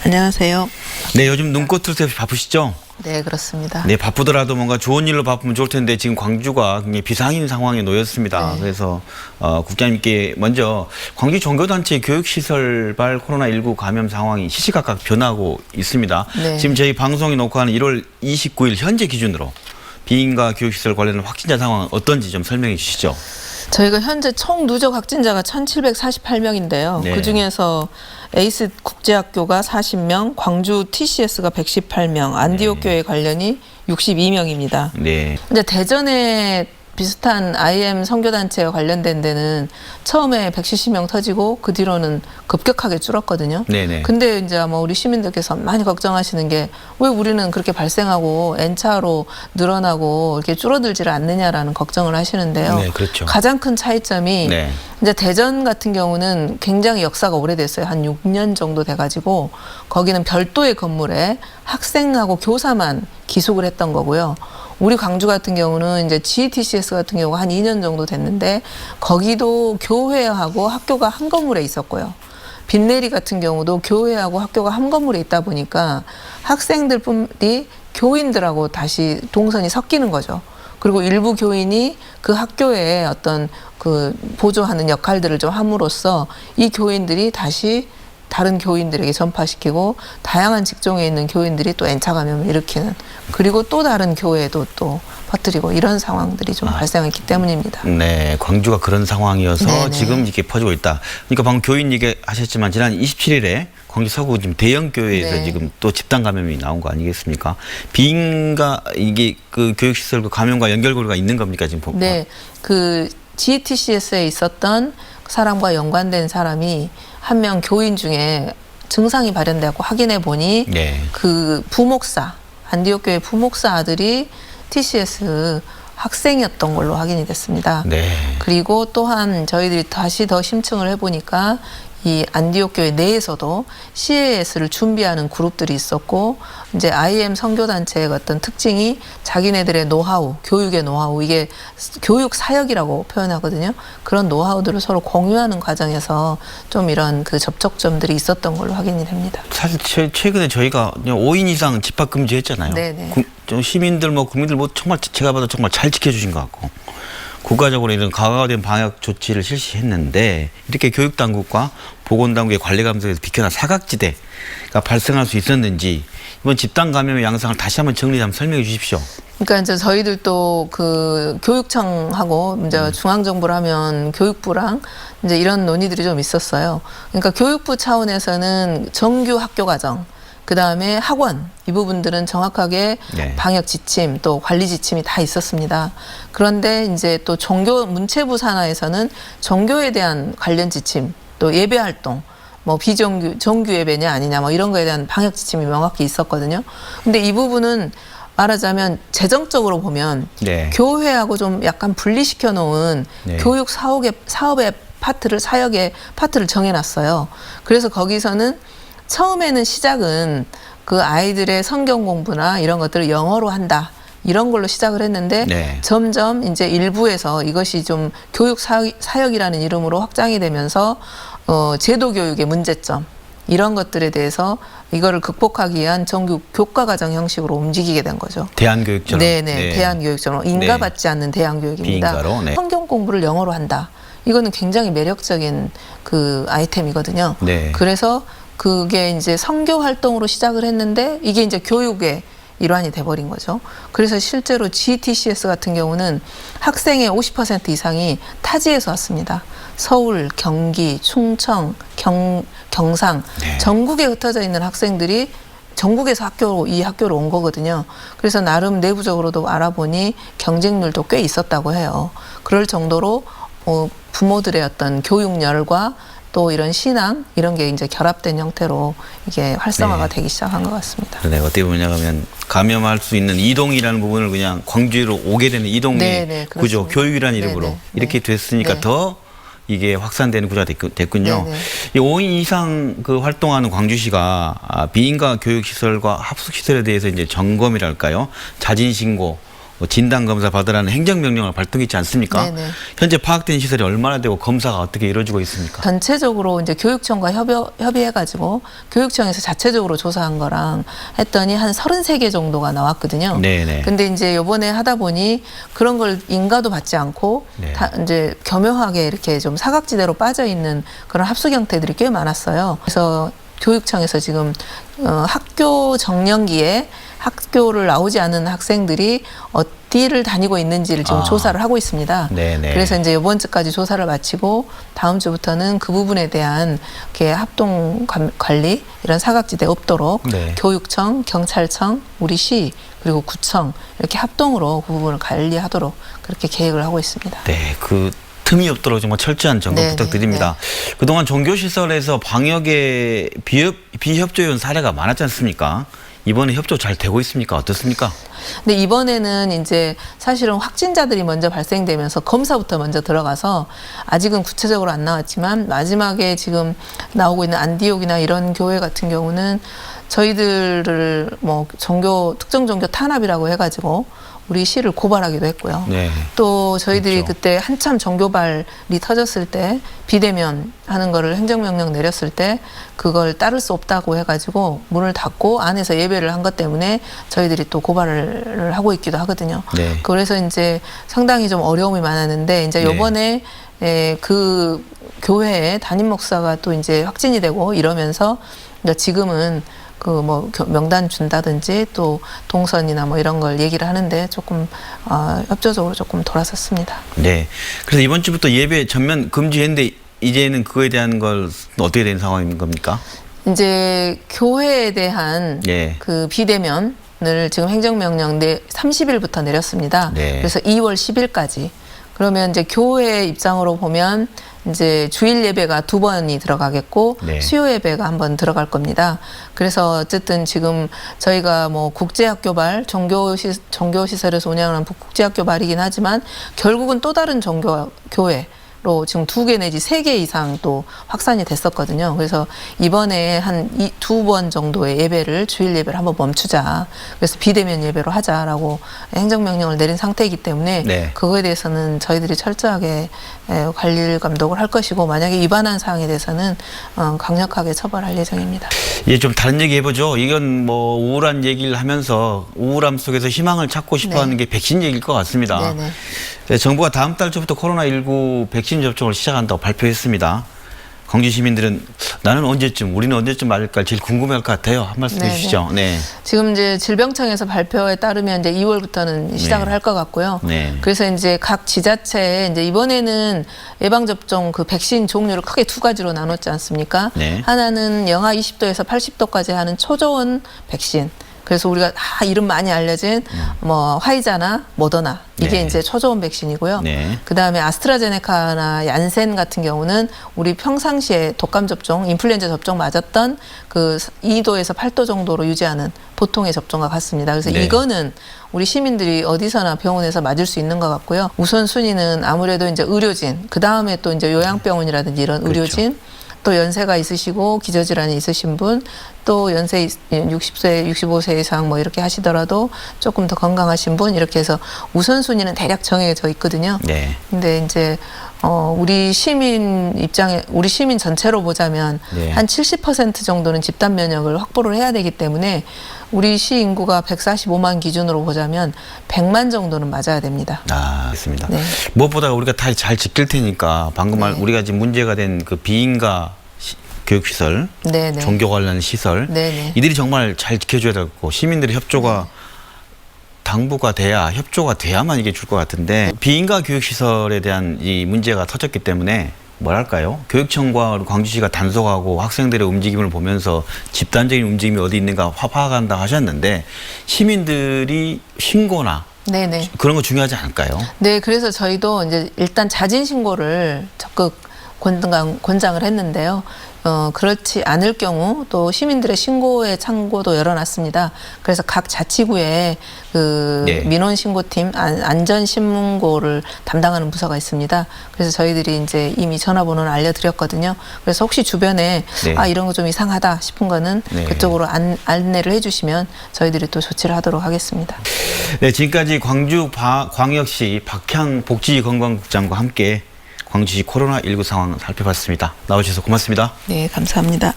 안녕하세요. 네, 요즘 눈꽃을 때 바쁘시죠? 네, 그렇습니다. 네, 바쁘더라도 뭔가 좋은 일로 바쁘면 좋을 텐데 지금 광주가 굉장히 비상인 상황에 놓였습니다. 네. 그래서 국장님께 먼저 광주 종교단체 교육시설발 코로나19 감염 상황이 시시각각 변하고 있습니다. 네. 지금 저희 방송이 녹화하는 1월 29일 현재 기준으로 비인가 교육시설 관련 확진자 상황은 어떤지 좀 설명해 주시죠. 저희가 현재 총 누적 확진자가 1,748명인데요. 네. 그중에서 에이스 국제학교가 40명, 광주 TCS가 118명, 안디옥교회 관련이 62명입니다. 네. 이제 대전에 비슷한 IM 선교단체와 관련된 데는 처음에 170명 터지고 그 뒤로는 급격하게 줄었거든요. 네네. 근데 이제 아마 우리 시민들께서 많이 걱정하시는 게 왜 우리는 그렇게 발생하고 N차로 늘어나고 이렇게 줄어들지를 않느냐라는 걱정을 하시는데요. 네, 그렇죠. 가장 큰 차이점이 네. 이제 대전 같은 경우는 굉장히 역사가 오래됐어요. 한 6년 정도 돼가지고 거기는 별도의 건물에 학생하고 교사만 기숙을 했던 거고요. 우리 광주 같은 경우는 이제 GTCS 같은 경우가 한 2년 정도 됐는데 거기도 교회하고 학교가 한 건물에 있었고요. 빈내리 같은 경우도 교회하고 학교가 한 건물에 있다 보니까 학생들뿐이 교인들하고 다시 동선이 섞이는 거죠. 그리고 일부 교인이 그 학교에 어떤 그 보조하는 역할들을 좀 함으로써 이 교인들이 다시 다른 교인들에게 전파시키고 다양한 직종에 있는 교인들이 또 N차 감염을 일으키는, 그리고 또 다른 교회에도 또 퍼뜨리고 이런 상황들이 좀 발생했기 때문입니다. 네, 광주가 그런 상황이어서 네네. 지금 이렇게 퍼지고 있다. 그러니까 방금 교인 얘기하셨지만 지난 27일에 광주 서구 지금 대형 교회에서 네. 지금 또 집단 감염이 나온 거 아니겠습니까? 비인가 이게 그 교육시설 그 감염과 연결고리가 있는 겁니까 지금 보고? 네, 그 GTCS에 있었던 사람과 연관된 사람이 한 명 교인 중에 증상이 발현되고 확인해 보니 네. 그 부목사, 안디옥교회 부목사 아들이 TCS 학생이었던 걸로 확인이 됐습니다. 네. 그리고 또한 저희들이 다시 더 심층을 해보니까 이 안디옥교회 내에서도 CAS를 준비하는 그룹들이 있었고, 이제 IM 선교단체의 어떤 특징이 자기네들의 노하우, 교육의 노하우, 이게 교육 사역이라고 표현하거든요. 그런 노하우들을 서로 공유하는 과정에서 좀 이런 그 접촉점들이 있었던 걸로 확인이 됩니다. 사실 최근에 저희가 5인 이상 집합 금지했잖아요. 네네. 좀 시민들 뭐 국민들 뭐 정말 제가 봐도 정말 잘 지켜주신 것 같고 국가적으로 이런 강화된 방역 조치를 실시했는데 이렇게 교육당국과 보건당국의 관리 감독에서 비켜난 사각지대가 발생할 수 있었는지 이번 집단 감염의 양상을 다시 한번 정리 한번 설명해 주십시오. 그러니까 이제 저희들도 그 교육청하고 이제 중앙정부를 하면 교육부랑 이제 이런 논의들이 좀 있었어요. 그러니까 교육부 차원에서는 정규 학교 과정, 그 다음에 학원, 이 부분들은 정확하게 네. 방역 지침 또 관리 지침이 다 있었습니다. 그런데 이제 또 종교 문체부 산하에서는 종교에 대한 관련 지침, 또 예배 활동, 뭐 비정규 정규 예배냐 아니냐 뭐 이런 거에 대한 방역 지침이 명확히 있었거든요. 근데 이 부분은 말하자면 재정적으로 보면 네. 교회하고 좀 약간 분리시켜 놓은 네. 교육 사업의 파트를, 사역의 파트를 정해놨어요. 그래서 거기서는 처음에는 시작은 그 아이들의 성경 공부나 이런 것들을 영어로 한다, 이런 걸로 시작을 했는데 네. 점점 이제 일부에서 이것이 좀 교육 사역이라는 이름으로 확장이 되면서 제도 교육의 문제점, 이런 것들에 대해서 이거를 극복하기 위한 정규 교과 과정 형식으로 움직이게 된 거죠. 대한교육처럼. 네네. 네. 대한교육처럼 인가받지 않는 대한교육입니다. 비인가로, 네. 성경 공부를 영어로 한다. 이거는 굉장히 매력적인 그 아이템이거든요. 네. 그래서 그게 이제 선교 활동으로 시작을 했는데 이게 이제 교육의 일환이 돼버린 거죠. 그래서 실제로 GTCS 같은 경우는 학생의 50% 이상이 타지에서 왔습니다. 서울, 경기, 충청, 경상, 네. 전국에 흩어져 있는 학생들이 전국에서 이 학교로 온 거거든요. 그래서 나름 내부적으로도 알아보니 경쟁률도 꽤 있었다고 해요. 그럴 정도로 부모들의 어떤 교육열과 또 이런 신앙, 이런 게 이제 결합된 형태로 이게 활성화가 네. 되기 시작한 것 같습니다. 네, 어떻게 보냐면 감염할 수 있는 이동이라는 부분을 그냥 광주로 오게 되는 이동의 네네, 구조, 그렇습니다. 교육이라는 이름으로 네네, 이렇게 네. 됐으니까 네. 더 이게 확산되는 구조가 됐군요. 네네. 이 5인 이상 그 활동하는 광주시가 비인가 교육시설과 합숙시설에 대해서 이제 점검이랄까요, 자진 신고 진단 검사 받으라는 행정명령을 발동했지 않습니까? 네네. 현재 파악된 시설이 얼마나 되고 검사가 어떻게 이루어지고 있습니까? 전체적으로 이제 교육청과 협의해가지고 교육청에서 자체적으로 조사한 거랑 했더니 한 33개 정도가 나왔거든요. 네네. 근데 이제 요번에 하다 보니 그런 걸 인가도 받지 않고 네. 다 이제 교묘하게 이렇게 좀 사각지대로 빠져 있는 그런 합숙 형태들이 꽤 많았어요. 그래서 교육청에서 지금 학교 정년기에 학교를 나오지 않은 학생들이 어디를 다니고 있는지를 지금 조사를 하고 있습니다. 네네. 그래서 이제 이번 주까지 조사를 마치고 다음 주부터는 그 부분에 대한 이렇게 합동 관리 이런 사각지대 없도록 네. 교육청, 경찰청, 우리 시 그리고 구청 이렇게 합동으로 그 부분을 관리하도록 그렇게 계획을 하고 있습니다. 네, 그 틈이 없도록 정말 철저한 점검 네, 부탁드립니다. 그동안 종교시설에서 방역에 비협조연 사례가 많았지 않습니까? 이번에 협조 잘 되고 있습니까? 어떻습니까? 근데 이번에는 이제 사실은 확진자들이 먼저 발생되면서 검사부터 먼저 들어가서 아직은 구체적으로 안 나왔지만 마지막에 지금 나오고 있는 안디옥이나 이런 교회 같은 경우는 저희들을 뭐 특정 종교 탄압이라고 해가지고 우리 시를 고발하기도 했고요. 네. 또 저희들이 그렇죠. 그때 한참 종교발이 터졌을 때 비대면 하는 거를 행정명령 내렸을 때 그걸 따를 수 없다고 해가지고 문을 닫고 안에서 예배를 한 것 때문에 저희들이 또 고발을 하고 있기도 하거든요. 네. 그래서 이제 상당히 좀 어려움이 많았는데 이제 네. 요번에 그 교회에 담임 목사가 또 이제 확진이 되고 이러면서 이제 지금은 그 뭐 명단 준다든지 또 동선이나 뭐 이런 걸 얘기를 하는데 조금 협조적으로 조금 돌아섰습니다. 네. 그래서 이번 주부터 예배 전면 금지했는데 이제는 그거에 대한 걸 어떻게 된 상황인 겁니까? 이제 교회에 대한 예. 그 비대면을 지금 행정명령 30일부터 내렸습니다. 네. 그래서 2월 10일까지. 그러면 이제 교회 입장으로 보면 이제 주일 예배가 2번이 들어가겠고 네. 수요 예배가 1번 들어갈 겁니다. 그래서 어쨌든 지금 저희가 뭐 국제학교발 종교시설에서 운영하는 국제학교발이긴 하지만 결국은 또 다른 교회로 지금 2개 내지 3개 이상 또 확산이 됐었거든요. 그래서 이번에 한 2번 정도의 예배를 주일 예배를 한번 멈추자. 그래서 비대면 예배로 하자라고 행정명령을 내린 상태이기 때문에 네. 그거에 대해서는 저희들이 철저하게 관리 감독을 할 것이고 만약에 위반한 사항에 대해서는 강력하게 처벌할 예정입니다. 예, 좀 다른 얘기 해보죠. 이건 뭐 우울한 얘기를 하면서 우울함 속에서 희망을 찾고 싶어하는 게 백신 얘기일 것 같습니다. 네네. 네, 정부가 다음 달 초부터 코로나19 백신 접종을 시작한다고 발표했습니다. 광주 시민들은 우리는 언제쯤 맞을까 제일 궁금해할 것 같아요. 한 말씀 해주시죠. 네. 지금 이제 질병청에서 발표에 따르면 이제 2월부터는 시작을 할 것 같고요. 네. 그래서 이제 각 지자체에 이제 이번에는 예방접종 그 백신 종류를 크게 2가지로 나눴지 않습니까? 네. 하나는 영하 20도에서 80도까지 하는 초저온 백신. 그래서 우리가 이름 많이 알려진 뭐 화이자나 모더나 이게 네. 이제 초저온 백신이고요. 네. 그다음에 아스트라제네카나 얀센 같은 경우는 우리 평상시에 독감 접종, 인플루엔자 접종 맞았던 그 2도에서 8도 정도로 유지하는 보통의 접종과 같습니다. 그래서 네. 이거는 우리 시민들이 어디서나 병원에서 맞을 수 있는 것 같고요. 우선 순위는 아무래도 이제 의료진, 그다음에 또 이제 요양병원이라든지 이런 그렇죠. 의료진 또 연세가 있으시고 기저질환이 있으신 분, 또 연세 60세, 65세 이상 뭐 이렇게 하시더라도 조금 더 건강하신 분 이렇게 해서 우선순위는 대략 정해져 있거든요. 네. 근데 이제 우리 시민 전체로 보자면 네. 한 70% 정도는 집단 면역을 확보를 해야 되기 때문에 우리 시 인구가 145만 기준으로 보자면 100만 정도는 맞아야 됩니다. 알겠습니다. 네. 무엇보다 우리가 다 잘 지킬 테니까 방금 말 우리가 지금 문제가 된 그 비인가 교육시설, 네네. 종교 관련 시설, 네네. 이들이 정말 잘 지켜줘야 되고 시민들의 협조가 당부가 돼야 협조가 돼야만 이게 줄 것 같은데 비인가 교육시설에 대한 이 문제가 터졌기 때문에 뭐랄까요? 교육청과 광주시가 단속하고 학생들의 움직임을 보면서 집단적인 움직임이 어디 있는가 파악한다 하셨는데 시민들이 신고나 네네. 그런 거 중요하지 않을까요? 네, 그래서 저희도 이제 일단 자진 신고를 적극 권장을 했는데요. 그렇지 않을 경우 또 시민들의 신고의 창구도 열어놨습니다. 그래서 각 자치구에 그 네. 민원 신고팀 안전신문고를 담당하는 부서가 있습니다. 그래서 저희들이 이제 이미 전화번호는 알려드렸거든요. 그래서 혹시 주변에 네. 이런 거 좀 이상하다 싶은 거는 네. 그쪽으로 안내를 해주시면 저희들이 또 조치를 하도록 하겠습니다. 네, 지금까지 광주광역시 박향복지건강국장과 함께 광주시 코로나19 상황 살펴봤습니다. 나와주셔서 고맙습니다. 네, 감사합니다.